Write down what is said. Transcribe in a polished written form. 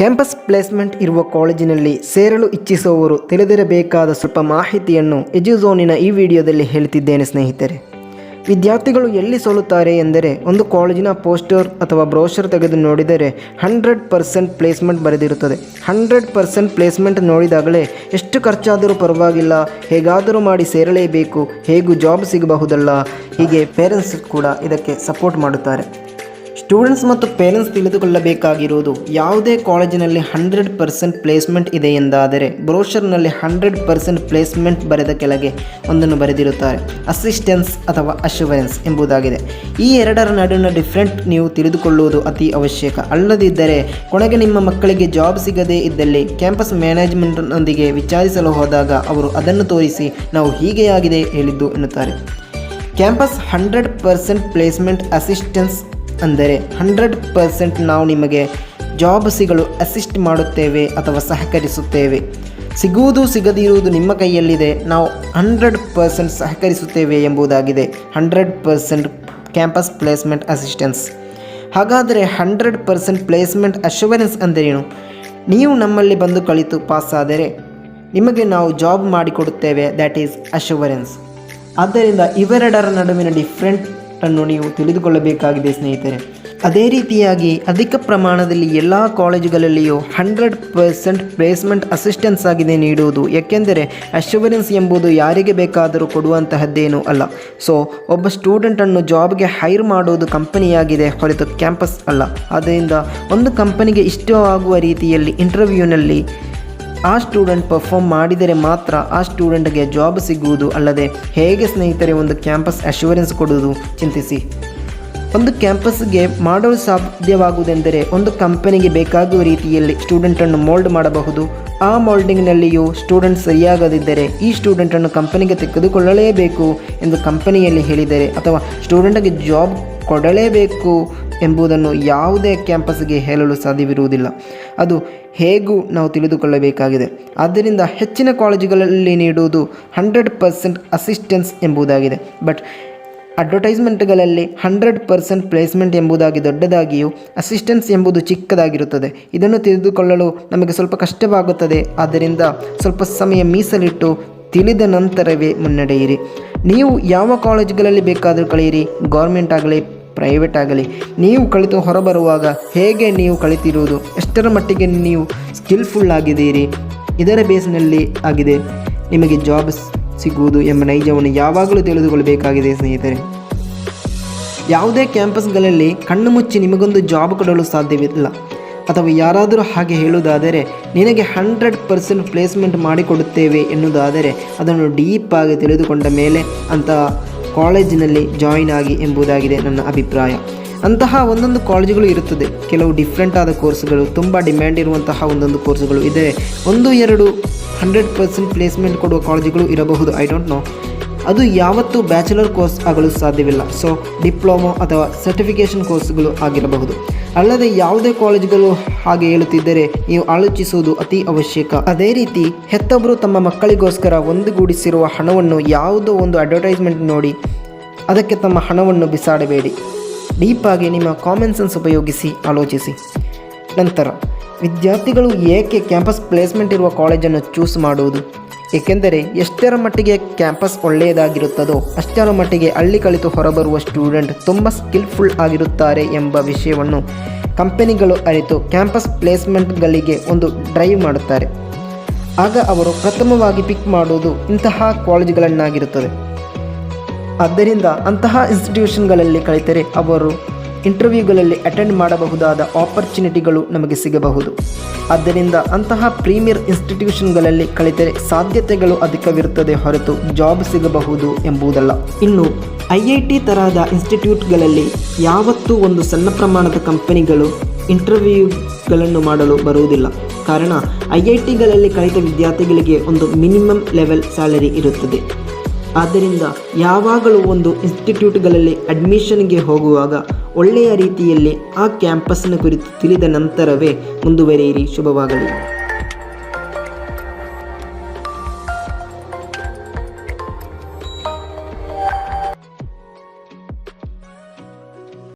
Campus placement ಇರುವ ಕಾಲೇಜಿನಲ್ಲಿ ಸೇರಲು ಇಚ್ಛಿಸುವವರು ತಿಳಿದಿರಬೇಕಾದ ಸ್ವಲ್ಪ ಮಾಹಿತಿಯನ್ನು ಎಜುಝೋನಿನ ಈ ವಿಡಿಯೋದಲ್ಲಿ ಹೇಳ್ತಿದ್ದೇನೆ ಸ್ನೇಹಿತರೆ. ವಿದ್ಯಾರ್ಥಿಗಳು ಎಲ್ಲಿ ಸೋಲುತ್ತಾರೆ ಎಂದರೆ, ಒಂದು ಕಾಲೇಜಿನ ಪೋಸ್ಟರ್ ಅಥವಾ ಬ್ರೋಷರ್ ತೆಗೆದು ನೋಡಿದರೆ 100% ಪ್ಲೇಸ್ಮೆಂಟ್ ಬರೆದಿರುತ್ತದೆ. 100% ಪ್ಲೇಸ್ಮೆಂಟ್ ನೋಡಿದಾಗಲೇ ಎಷ್ಟು ಖರ್ಚಾದರೂ ಪರವಾಗಿಲ್ಲ, ಹೇಗಾದರೂ ಮಾಡಿ ಸೇರಲೇಬೇಕು, ಹೇಗೂ ಜಾಬ್ ಸಿಗಬಹುದಲ್ಲ, ಹೀಗೆ ಪೇರೆಂಟ್ಸ್ ಕೂಡ ಇದಕ್ಕೆ ಸಪೋರ್ಟ್ ಮಾಡುತ್ತಾರೆ. ಸ್ಟೂಡೆಂಟ್ಸ್ ಮತ್ತು ಪೇರೆಂಟ್ಸ್ ತಿಳಿದುಕೊಳ್ಳಬೇಕಾಗಿರುವುದು, ಯಾವುದೇ ಕಾಲೇಜಿನಲ್ಲಿ 100% ಪ್ಲೇಸ್ಮೆಂಟ್ ಇದೆ ಎಂದಾದರೆ ಬ್ರೋಷರ್ನಲ್ಲಿ 100% ಪ್ಲೇಸ್ಮೆಂಟ್ ಬರೆದ ಕೆಳಗೆ ಒಂದನ್ನು ಬರೆದಿರುತ್ತಾರೆ, ಅಸಿಸ್ಟೆನ್ಸ್ ಅಥವಾ ಅಶ್ಯೂರೆನ್ಸ್ ಎಂಬುದಾಗಿದೆ. ಈ ಎರಡರ ನಡುವಿನ ಡಿಫ್ರೆಂಟ್ ನೀವು ತಿಳಿದುಕೊಳ್ಳುವುದು ಅತಿ ಅವಶ್ಯಕ. ಅಲ್ಲದಿದ್ದರೆ ಕೊನೆಗೆ ನಿಮ್ಮ ಮಕ್ಕಳಿಗೆ ಜಾಬ್ ಸಿಗದೇ ಇದ್ದಲ್ಲಿ ಕ್ಯಾಂಪಸ್ ಮ್ಯಾನೇಜ್ಮೆಂಟ್ನೊಂದಿಗೆ ವಿಚಾರಿಸಲು ಹೋದಾಗ ಅವರು ಅದನ್ನು ತೋರಿಸಿ ನಾವು ಹೀಗೆ ಆಗಿದೆ ಹೇಳಿದ್ದು ಎನ್ನುತ್ತಾರೆ. ಕ್ಯಾಂಪಸ್ 100% ಪ್ಲೇಸ್ಮೆಂಟ್ ಅಸಿಸ್ಟೆನ್ಸ್ ಅಂದರೆ 100% ನಾವು ನಿಮಗೆ ಜಾಬ್ ಸಿಗಲು ಅಸಿಸ್ಟ್ ಮಾಡುತ್ತೇವೆ ಅಥವಾ ಸಹಕರಿಸುತ್ತೇವೆ. ಸಿಗುವುದು ಸಿಗದಿರುವುದು ನಿಮ್ಮ ಕೈಯಲ್ಲಿದೆ, ನಾವು 100% ಸಹಕರಿಸುತ್ತೇವೆ ಎಂಬುದಾಗಿದೆ 100% ಕ್ಯಾಂಪಸ್ ಪ್ಲೇಸ್ಮೆಂಟ್ ಅಸಿಸ್ಟೆನ್ಸ್. ಹಾಗಾದರೆ 100% ಪ್ಲೇಸ್ಮೆಂಟ್ ಅಶ್ಯೂರೆನ್ಸ್ ಅಂದರೇನು? ನೀವು ನಮ್ಮಲ್ಲಿ ಬಂದು ಕಲಿತು ಪಾಸಾದರೆ ನಿಮಗೆ ನಾವು ಜಾಬ್ ಮಾಡಿಕೊಡುತ್ತೇವೆ, ದ್ಯಾಟ್ ಈಸ್ ಅಶ್ಯೂರೆನ್ಸ್. ಆದ್ದರಿಂದ ಇವೆರಡರ ನಡುವಿನ ಡಿಫ್ರೆಂಟ್ ಅನ್ನು ನೀವು ತಿಳಿದುಕೊಳ್ಳಬೇಕಾಗಿದೆ ಸ್ನೇಹಿತರೆ. ಅದೇ ರೀತಿಯಾಗಿ ಅಧಿಕ ಪ್ರಮಾಣದಲ್ಲಿ ಎಲ್ಲ ಕಾಲೇಜುಗಳಲ್ಲಿಯೂ 100% ಪ್ಲೇಸ್ಮೆಂಟ್ ಅಸಿಸ್ಟೆನ್ಸ್ ಆಗಿದೆ ನೀಡುವುದು. ಏಕೆಂದರೆ ಅಶ್ಯೂರೆನ್ಸ್ ಎಂಬುದು ಯಾರಿಗೆ ಬೇಕಾದರೂ ಕೊಡುವಂತಹದ್ದೇನೂ ಅಲ್ಲ. ಸೊ ಒಬ್ಬ ಸ್ಟೂಡೆಂಟನ್ನು ಜಾಬ್ಗೆ ಹೈರ್ ಮಾಡುವುದು ಕಂಪನಿಯಾಗಿದೆ ಹೊರತು ಕ್ಯಾಂಪಸ್ ಅಲ್ಲ. ಆದ್ದರಿಂದ ಒಂದು ಕಂಪನಿಗೆ ಇಷ್ಟವಾಗುವ ರೀತಿಯಲ್ಲಿ ಇಂಟರ್ವ್ಯೂನಲ್ಲಿ ಆ ಸ್ಟೂಡೆಂಟ್ ಪರ್ಫಾರ್ಮ್ ಮಾಡಿದರೆ ಮಾತ್ರ ಆ ಸ್ಟೂಡೆಂಟ್ಗೆ ಜಾಬ್ ಸಿಗುವುದು. ಅಲ್ಲದೆ ಹೇಗೆ ಸ್ನೇಹಿತರೆ ಒಂದು ಕ್ಯಾಂಪಸ್ ಅಶ್ಯೂರೆನ್ಸ್ ಕೊಡುವುದು ಚಿಂತಿಸಿ. ಒಂದು ಕ್ಯಾಂಪಸ್ಗೆ ಮಾಡಲು ಸಾಧ್ಯವಾಗುವುದೆಂದರೆ ಒಂದು ಕಂಪನಿಗೆ ಬೇಕಾಗುವ ರೀತಿಯಲ್ಲಿ ಸ್ಟೂಡೆಂಟನ್ನು ಮೋಲ್ಡ್ ಮಾಡಬಹುದು. ಆ ಮೋಲ್ಡಿಂಗ್ನಲ್ಲಿಯೂ ಸ್ಟೂಡೆಂಟ್ ಸರಿಯಾಗದಿದ್ದರೆ ಈ ಸ್ಟೂಡೆಂಟನ್ನು ಕಂಪನಿಗೆ ತೆಗೆದುಕೊಳ್ಳಲೇಬೇಕು ಎಂದು ಕಂಪನಿಯಲ್ಲಿ ಹೇಳಿದರೆ ಅಥವಾ ಸ್ಟೂಡೆಂಟ್ಗೆ ಜಾಬ್ ಕೊಡಲೇಬೇಕು ಎಂಬುದನ್ನು ಯಾವುದೇ ಕ್ಯಾಂಪಸ್ಗೆ ಹೇಳಲು ಸಾಧ್ಯವಿರುವುದಿಲ್ಲ. ಅದು ಹೇಗೂ ನಾವು ತಿಳಿದುಕೊಳ್ಳಬೇಕಾಗಿದೆ. ಆದ್ದರಿಂದ ಹೆಚ್ಚಿನ ಕಾಲೇಜುಗಳಲ್ಲಿ ನೀಡುವುದು 100% ಅಸಿಸ್ಟೆನ್ಸ್ ಎಂಬುದಾಗಿದೆ. ಬಟ್ ಅಡ್ವರ್ಟೈಸ್ಮೆಂಟ್ಗಳಲ್ಲಿ 100% ಪ್ಲೇಸ್ಮೆಂಟ್ ಎಂಬುದಾಗಿ ದೊಡ್ಡದಾಗಿಯೂ ಅಸಿಸ್ಟೆನ್ಸ್ ಎಂಬುದು ಚಿಕ್ಕದಾಗಿರುತ್ತದೆ. ಇದನ್ನು ತಿಳಿದುಕೊಳ್ಳಲು ನಮಗೆ ಸ್ವಲ್ಪ ಕಷ್ಟವಾಗುತ್ತದೆ. ಆದ್ದರಿಂದ ಸ್ವಲ್ಪ ಸಮಯ ಮೀಸಲಿಟ್ಟು ತಿಳಿದ ನಂತರವೇ ಮುನ್ನಡೆಯಿರಿ. ನೀವು ಯಾವ ಕಾಲೇಜುಗಳಲ್ಲಿ ಬೇಕಾದರೂ ಕಳೆಯಿರಿ, ಗೌರ್ಮೆಂಟ್ ಆಗಲಿ ಪ್ರೈವೇಟ್ ಆಗಲಿ, ನೀವು ಕಲಿತು ಹೊರಬರುವಾಗ ಹೇಗೆ ನೀವು ಕಲಿತಿರುವುದು, ಎಷ್ಟರ ಮಟ್ಟಿಗೆ ನೀವು ಸ್ಕಿಲ್ಫುಲ್ ಆಗಿದ್ದೀರಿ, ಇದರ ಬೇಸ್ನಲ್ಲಿ ಆಗಿದೆ ನಿಮಗೆ ಜಾಬ್ ಸಿಗುವುದು ಎಂಬ ನೈಜವನ್ನು ಯಾವಾಗಲೂ ತಿಳಿದುಕೊಳ್ಳಬೇಕಾಗಿದೆ ಸ್ನೇಹಿತರೆ. ಯಾವುದೇ ಕ್ಯಾಂಪಸ್ಗಳಲ್ಲಿ ಕಣ್ಣು ಮುಚ್ಚಿ ನಿಮಗೊಂದು ಜಾಬ್ ಕೊಡಲು ಸಾಧ್ಯವಿಲ್ಲ. ಅಥವಾ ಯಾರಾದರೂ ಹಾಗೆ ಹೇಳುವುದಾದರೆ, ನಿನಗೆ 100% ಪ್ಲೇಸ್ಮೆಂಟ್ ಮಾಡಿಕೊಡುತ್ತೇವೆ ಎನ್ನುವುದಾದರೆ ಅದನ್ನು ಡೀಪಾಗಿ ತಿಳಿದುಕೊಂಡ ಮೇಲೆ ಅಂತಹ ಕಾಲೇಜಿನಲ್ಲಿ ಜಾಯಿನ್ ಆಗಿ ಎಂಬುದಾಗಿದೆ ನನ್ನ ಅಭಿಪ್ರಾಯ. ಅಂತಹ ಒಂದೊಂದು ಕಾಲೇಜುಗಳು ಇರುತ್ತದೆ, ಕೆಲವು ಡಿಫ್ರೆಂಟ್ ಆದ ಕೋರ್ಸ್ಗಳು, ತುಂಬ ಡಿಮ್ಯಾಂಡ್ ಇರುವಂತಹ ಒಂದೊಂದು ಕೋರ್ಸ್ಗಳು ಇದ್ದರೆ 1-2 100% ಪ್ಲೇಸ್ಮೆಂಟ್ ಕೊಡುವ ಕಾಲೇಜುಗಳು ಇರಬಹುದು. ಐ ಡೋಂಟ್ ನೋ, ಅದು ಯಾವತ್ತೂ ಬ್ಯಾಚುಲರ್ ಕೋರ್ಸ್ ಆಗಲು ಸಾಧ್ಯವಿಲ್ಲ. ಸೊ ಡಿಪ್ಲೊಮೊ ಅಥವಾ ಸರ್ಟಿಫಿಕೇಷನ್ ಕೋರ್ಸ್ಗಳು ಆಗಿರಬಹುದು. ಅಲ್ಲದೆ ಯಾವುದೇ ಕಾಲೇಜುಗಳು ಹಾಗೆ ಹೇಳುತ್ತಿದ್ದರೆ ನೀವು ಆಲೋಚಿಸುವುದು ಅತಿ ಅವಶ್ಯಕ. ಅದೇ ರೀತಿ ಹೆತ್ತೊಬ್ಬರು ತಮ್ಮ ಮಕ್ಕಳಿಗೋಸ್ಕರ ಒಂದುಗೂಡಿಸಿರುವ ಹಣವನ್ನು ಯಾವುದೋ ಒಂದು ಅಡ್ವರ್ಟೈಸ್ಮೆಂಟ್ ನೋಡಿ ಅದಕ್ಕೆ ತಮ್ಮ ಹಣವನ್ನು ಬಿಸಾಡಬೇಡಿ. ಡೀಪಾಗಿ ನಿಮ್ಮ ಕಾಮನ್ ಸೆನ್ಸ್ ಉಪಯೋಗಿಸಿ ಆಲೋಚಿಸಿ. ನಂತರ ವಿದ್ಯಾರ್ಥಿಗಳು ಏಕೆ ಕ್ಯಾಂಪಸ್ ಪ್ಲೇಸ್ಮೆಂಟ್ ಇರುವ ಕಾಲೇಜನ್ನು ಚೂಸ್ ಮಾಡುವುದು? ಏಕೆಂದರೆ ಎಷ್ಟರ ಮಟ್ಟಿಗೆ ಕ್ಯಾಂಪಸ್ ಒಳ್ಳೆಯದಾಗಿರುತ್ತದೋ ಅಷ್ಟರ ಮಟ್ಟಿಗೆ ಅಲ್ಲಿ ಕಲಿತು ಹೊರಬರುವ ಸ್ಟೂಡೆಂಟ್ ತುಂಬ ಸ್ಕಿಲ್ಫುಲ್ ಆಗಿರುತ್ತಾರೆ ಎಂಬ ವಿಷಯವನ್ನು ಕಂಪನಿಗಳು ಅರಿತು ಕ್ಯಾಂಪಸ್ ಪ್ಲೇಸ್ಮೆಂಟ್ಗಳಿಗೆ ಒಂದು ಡ್ರೈವ್ ಮಾಡುತ್ತಾರೆ. ಆಗ ಅವರು ಪ್ರಥಮವಾಗಿ ಪಿಕ್ ಮಾಡುವುದು ಇಂತಹ ಕಾಲೇಜುಗಳನ್ನಾಗಿರುತ್ತದೆ. ಆದ್ದರಿಂದ ಅಂತಹ ಇನ್ಸ್ಟಿಟ್ಯೂಷನ್ಗಳಲ್ಲಿ ಕಲಿತರೆ ಅವರು ಇಂಟರ್ವ್ಯೂಗಳಲ್ಲಿ ಅಟೆಂಡ್ ಮಾಡಬಹುದಾದ ಆಪರ್ಚುನಿಟಿಗಳು ನಮಗೆ ಸಿಗಬಹುದು. ಆದ್ದರಿಂದ ಅಂತಹ ಪ್ರೀಮಿಯರ್ ಇನ್ಸ್ಟಿಟ್ಯೂಷನ್ಗಳಲ್ಲಿ ಕಲಿತರೆ ಸಾಧ್ಯತೆಗಳು ಅಧಿಕವಿರುತ್ತದೆ ಹೊರತು ಜಾಬ್ ಸಿಗಬಹುದು ಎಂಬುದಲ್ಲ. ಇನ್ನು IIT ತರಹದ ಇನ್ಸ್ಟಿಟ್ಯೂಟ್ಗಳಲ್ಲಿ ಯಾವತ್ತೂ ಒಂದು ಸಣ್ಣ ಪ್ರಮಾಣದ ಕಂಪನಿಗಳು ಇಂಟರ್ವ್ಯೂಗಳನ್ನು ಮಾಡಲು ಬರುವುದಿಲ್ಲ. ಕಾರಣ IITಗಳಲ್ಲಿ ಕಲಿತ ವಿದ್ಯಾರ್ಥಿಗಳಿಗೆ ಒಂದು ಮಿನಿಮಮ್ ಲೆವೆಲ್ ಸ್ಯಾಲರಿ ಇರುತ್ತದೆ. ಆದ್ದರಿಂದ ಯಾವಾಗಲೂ ಒಂದು ಇನ್ಸ್ಟಿಟ್ಯೂಟ್ಗಳಲ್ಲಿ ಅಡ್ಮಿಷನ್ಗೆ ಹೋಗುವಾಗ ಒಳ್ಳೆಯ ರೀತಿಯಲ್ಲಿ ಆ ಕ್ಯಾಂಪಸ್ನ ಕುರಿತು ತಿಳಿದ ನಂತರವೇ ಮುಂದುವರಿಯಿರಿ. ಶುಭವಾಗಲಿ.